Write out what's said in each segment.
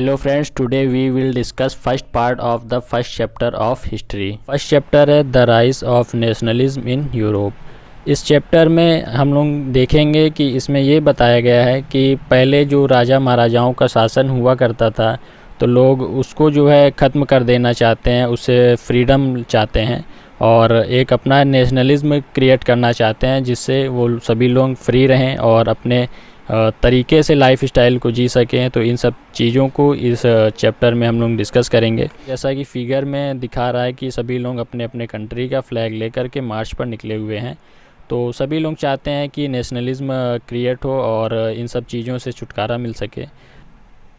Hello friends, today we will discuss first part of the first chapter of history. First chapter है The Rise of Nationalism in Europe. इस chapter में हम लोग देखेंगे कि इसमें ये बताया गया है कि पहले जो राजा महाराजाओं का शासन हुआ करता था तो लोग उसको जो है ख़त्म कर देना चाहते हैं, उससे फ्रीडम चाहते हैं और एक अपना नेशनलिज्म क्रिएट करना चाहते हैं जिससे वो सभी लोग फ्री रहें और अपने तरीके से लाइफ स्टाइल को जी सकें। तो इन सब चीज़ों को इस चैप्टर में हम लोग डिस्कस करेंगे। जैसा कि फिगर में दिखा रहा है कि सभी लोग अपने अपने कंट्री का फ्लैग लेकर के मार्च पर निकले हुए हैं। तो सभी लोग चाहते हैं कि नेशनलिज्म क्रिएट हो और इन सब चीज़ों से छुटकारा मिल सके।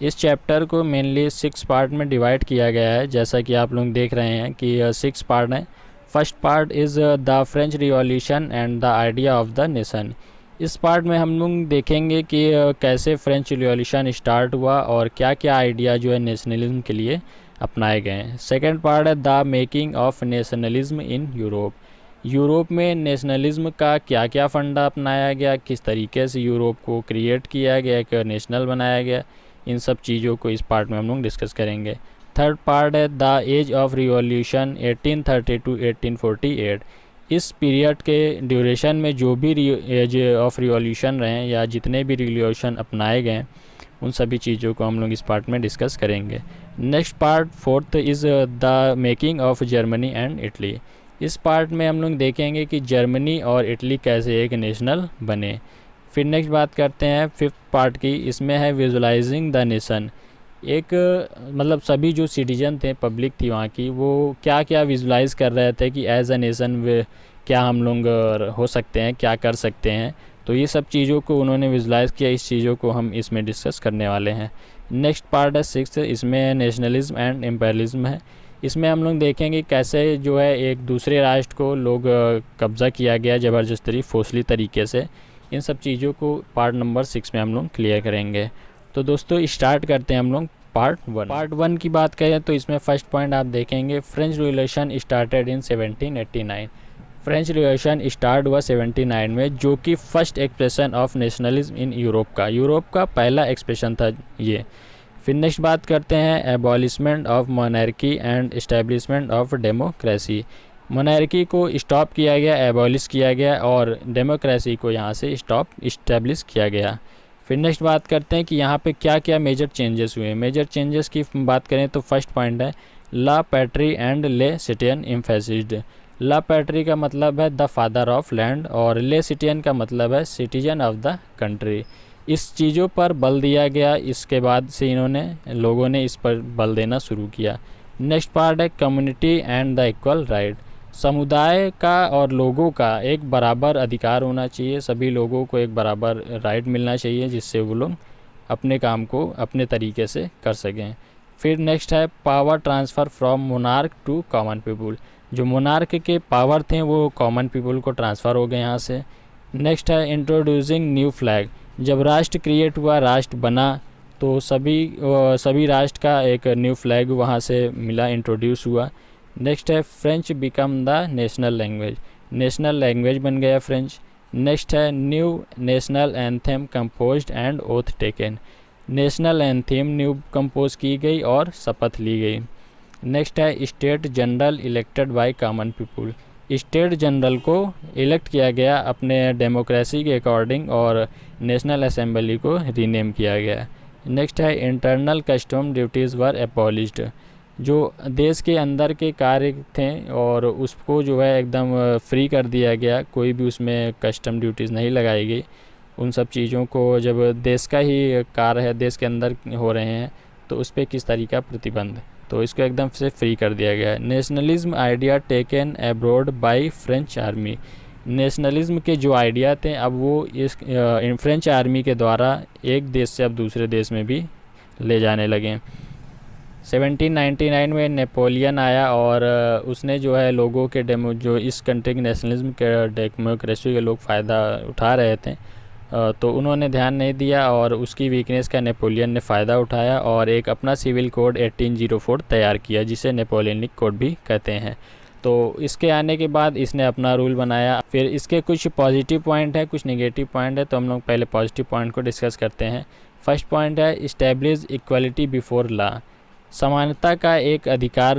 इस चैप्टर को मेनली 6 पार्ट में डिवाइड किया गया है, जैसा कि आप लोग देख रहे हैं कि 6 पार्ट हैं। First part is the French revolution and the idea of the nation. इस पार्ट में हम लोग देखेंगे कि कैसे फ्रेंच रिवॉल्यूशन स्टार्ट हुआ और क्या क्या आइडिया जो है नेशनलिज्म के लिए अपनाए गए हैं। सेकेंड पार्ट है the making of nationalism in Europe. Europe में नेशनलिज्म का क्या क्या फंडा अपनाया गया, किस तरीके से यूरोप को क्रिएट किया गया, एक नेशनल बनाया गया, इन सब चीज़ों को इस पार्ट में हम लोग डिस्कस करेंगे। थर्ड पार्ट है the age of revolution 1830 to 1848। इस पीरियड के ड्यूरेशन में जो भी एज ऑफ रिवॉल्यूशन रहे या जितने भी रिवॉल्यूशन अपनाए गए उन सभी चीज़ों को हम लोग इस पार्ट में डिस्कस करेंगे। Next part fourth is the making of Germany and Italy. इस पार्ट में हम लोग देखेंगे कि जर्मनी और इटली कैसे एक नेशनल बने। फिर नेक्स्ट बात करते हैं फिफ्थ पार्ट की, इसमें है विजुलाइजिंग द नेशन। एक मतलब सभी जो सिटीजन थे, पब्लिक थी वहाँ की, वो क्या क्या विजुलाइज़ कर रहे थे कि एज अ नेशन क्या हम लोग हो सकते हैं, क्या कर सकते हैं। तो ये सब चीज़ों को उन्होंने विजुलाइज़ किया, इस चीज़ों को हम इसमें डिस्कस करने वाले हैं। नेक्स्ट पार्ट है सिक्स्थ, इसमें नेशनलिज्म एंड इम्पेरियलिज्म है। इसमें हम लोग देखेंगे कैसे जो है एक दूसरे राष्ट्र को लोग कब्ज़ा किया गया ज़बरदस्ती फोर्सली तरीके से। इन सब चीज़ों को पार्ट नंबर 6 में हम लोग क्लियर करेंगे। तो दोस्तों स्टार्ट करते हैं हम लोग पार्ट 1। पार्ट 1 की बात करें तो इसमें फर्स्ट पॉइंट आप देखेंगे French revolution started in 1789। French revolution start हुआ 79 में, जो कि first expression of nationalism in Europe का पहला एक्सप्रेशन था ये। फिर नेक्स्ट बात करते हैं abolishment of monarchy and establishment of democracy. Monarchy को स्टॉप किया गया, एबॉलिश किया गया और डेमोक्रेसी को यहाँ से इस्टेब्लिश किया गया। फिर नेक्स्ट बात करते हैं कि यहाँ पे क्या क्या मेजर चेंजेस हुए। मेजर चेंजेस की बात करें तो फर्स्ट पॉइंट है ला पैट्री एंड ले सिटियन एम्फेसिस्ड। ला पैट्री का मतलब है द फादर ऑफ लैंड और ले सिटियन का मतलब है सिटीजन ऑफ द कंट्री। इस चीज़ों पर बल दिया गया, इसके बाद से लोगों ने इस पर बल देना शुरू किया। नेक्स्ट पार्ट है community and the equal right. समुदाय का और लोगों का एक बराबर अधिकार होना चाहिए, सभी लोगों को एक बराबर राइट मिलना चाहिए जिससे वो लोग अपने काम को अपने तरीके से कर सकें। फिर नेक्स्ट है power transfer from monarch to common people. जो मोनार्क के पावर थे वो कॉमन पीपुल को ट्रांसफ़र हो गए यहाँ से। नेक्स्ट है इंट्रोड्यूसिंग न्यू फ्लैग। जब राष्ट्र क्रिएट हुआ, राष्ट्र बना, तो सभी राष्ट्र का एक न्यू फ्लैग वहाँ से मिला, इंट्रोड्यूस हुआ। नेक्स्ट है French become the national language. National language बन गया फ्रेंच। नेक्स्ट है new national anthem composed and oath taken. National anthem new compose की गई और शपथ ली गई। नेक्स्ट है state general elected by common people. State general को इलेक्ट किया गया अपने डेमोक्रेसी के अकॉर्डिंग और नेशनल असेंबली को रीनेम किया गया। नेक्स्ट है इंटरनल कस्टम ड्यूटीज़ वर एबॉलिश्ड। जो देश के अंदर के कार्य थे और उसको जो है एकदम फ्री कर दिया गया, कोई भी उसमें कस्टम ड्यूटीज़ नहीं लगाई गई। उन सब चीज़ों को जब देश का ही कार्य है, देश के अंदर हो रहे हैं, तो उस पर किस तरीका प्रतिबंध, तो इसको एकदम से फ्री कर दिया गया। Nationalism idea taken abroad by French army. Nationalism के जो आइडिया थे अब वो इस फ्रेंच आर्मी के द्वारा एक देश से अब दूसरे देश में भी ले जाने लगे। 1799 में नेपोलियन आया और उसने जो है लोगों के जो इस कंट्री के नेशनलिज्म के डेमोक्रेसी के लोग फ़ायदा उठा रहे थे, तो उन्होंने ध्यान नहीं दिया और उसकी वीकनेस का नेपोलियन ने फ़ायदा उठाया और एक अपना सिविल कोड 1804 तैयार किया, जिसे नेपोलियनिक कोड भी कहते हैं। तो इसके आने के बाद इसने अपना रूल बनाया। फिर इसके कुछ पॉजिटिव पॉइंट है, कुछ नेगेटिव पॉइंट है, तो हम लोग पहले पॉजिटिव पॉइंट को डिस्कस करते हैं। फर्स्ट पॉइंट है इस्टेब्लिश इक्वलिटी बिफोर लॉ। समानता का एक अधिकार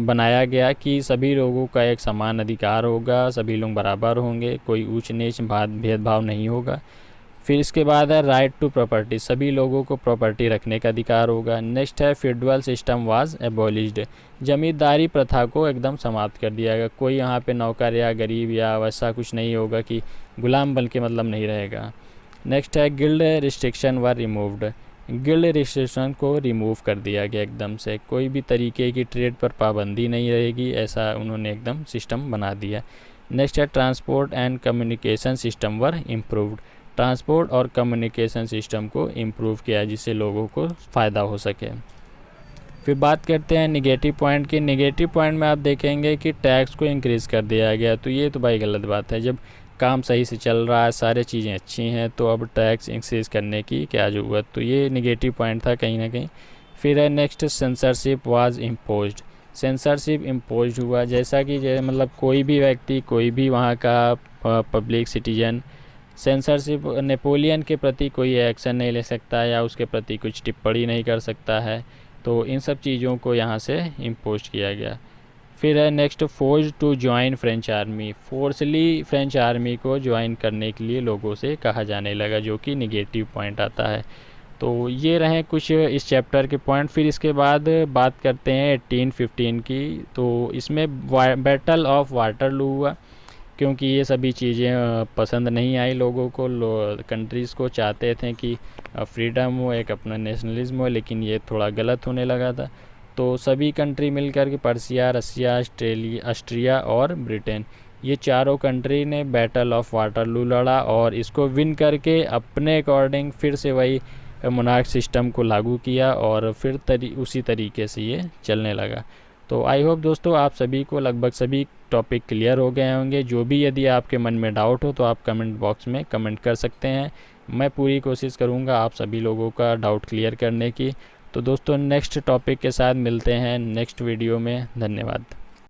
बनाया गया कि सभी लोगों का एक समान अधिकार होगा, सभी लोग बराबर होंगे, कोई ऊंच नीच भेदभाव नहीं होगा। फिर इसके बाद है राइट टू प्रॉपर्टी, सभी लोगों को प्रॉपर्टी रखने का अधिकार होगा। नेक्स्ट है फ्यूडल सिस्टम वाज एबॉलिश्ड, जमींदारी प्रथा को एकदम समाप्त कर दिया गया। कोई यहाँ पे नौकर या गरीब या वैसा कुछ नहीं होगा कि गुलाम बन के मतलब नहीं रहेगा। नेक्स्ट है गिल्ड रिस्ट्रिक्शन वर रिमूव्ड, गिल्ड रिस्ट्रिक्शन को रिमूव कर दिया गया एकदम से, कोई भी तरीके की ट्रेड पर पाबंदी नहीं रहेगी, ऐसा उन्होंने एकदम सिस्टम बना दिया। नेक्स्ट है transport and communication system were improved, transport और कम्युनिकेशन सिस्टम को इम्प्रूव किया जिससे लोगों को फ़ायदा हो सके। फिर बात करते हैं निगेटिव पॉइंट की। निगेटिव पॉइंट में आप देखेंगे कि टैक्स को इंक्रीज़ कर दिया गया, तो ये तो भाई गलत बात है। जब काम सही से चल रहा है, सारी चीज़ें अच्छी हैं, तो अब टैक्स इंक्रीज़ करने की क्या ज़रूरत, तो ये निगेटिव पॉइंट था कहीं ना कहीं। फिर है next censorship was imposed, censorship impose हुआ, जैसा कि मतलब कोई भी व्यक्ति, कोई भी वहाँ का पब्लिक सिटीजन सेंसरशिप नेपोलियन के प्रति कोई एक्शन नहीं ले सकता या उसके प्रति कुछ टिप्पणी नहीं कर सकता है, तो इन सब चीज़ों को यहाँ से इम्पोज किया गया। फिर है next force to join French army, forcely French army को ज्वाइन करने के लिए लोगों से कहा जाने लगा, जो कि निगेटिव पॉइंट आता है। तो ये रहे कुछ इस चैप्टर के पॉइंट। फिर इसके बाद बात करते हैं 1815 की, तो इसमें बैटल ऑफ वाटरलू हुआ, क्योंकि ये सभी चीज़ें पसंद नहीं आई लोगों को, कंट्रीज़ को चाहते थे कि फ्रीडम हो, एक अपना नेशनलिज्म हो, लेकिन ये थोड़ा गलत होने लगा था। तो सभी कंट्री मिलकर के पर्सिया, रसिया, ऑस्ट्रिया और ब्रिटेन, ये चारों कंट्री ने बैटल ऑफ वाटरलू लड़ा और इसको विन करके अपने अकॉर्डिंग फिर से वही मोनार्क सिस्टम को लागू किया और फिर उसी तरीके से ये चलने लगा। तो आई होप दोस्तों आप सभी को लगभग सभी टॉपिक क्लियर हो गए होंगे। जो भी यदि आपके मन में डाउट हो तो आप कमेंट बॉक्स में कमेंट कर सकते हैं, मैं पूरी कोशिश करूंगा आप सभी लोगों का डाउट क्लियर करने की। तो दोस्तों नेक्स्ट टॉपिक के साथ मिलते हैं नेक्स्ट वीडियो में। धन्यवाद।